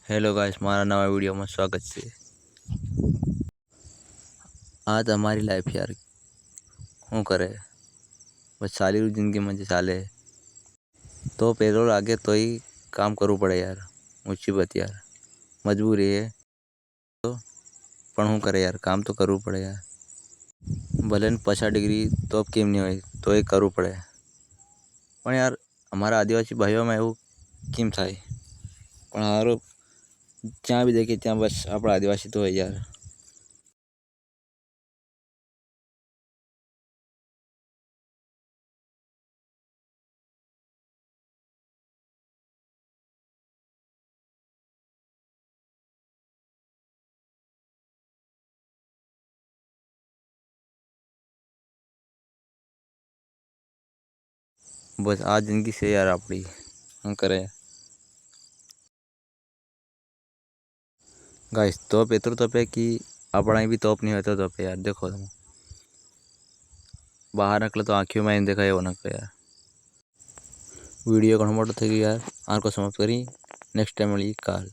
Hello guys, मारा नवा video में स्वागत है। आज हमारी लाइफ यार શું કરે બસ ચાલી રહ્યું જિંદગીમાં જે ચાલે તો પેટ્રોલ આગે તોય કામ કરવું પડે યાર। મુસીબત યાર મજબૂરી है તો પણ શું કરે યાર, કામ તો કરવું પડે યાર। ભલે ને 50 ડિગ્રી તો કેમ નહીં હોય તોય કરવું પડે। પણ યાર અમારા આદિવાસી ભાઈઓમાં એવું કેમ થાય? પણ હારો જ્યાં બી દેખીએ ત્યાં બસ આપણા આદિવાસી તો હોય યાર। बस आ जिंदगी से यार अपनी हम करे गाइस। तो इतना तो पे कि अपना भी तोप नहीं होता तो पे यार। देखो तुम बाहर निकले तो आँखियों में देखा वो निकले यार। वीडियो को मोटो थे यार आर को समाप्त करी। नेक्स्ट टाइम मिली काल।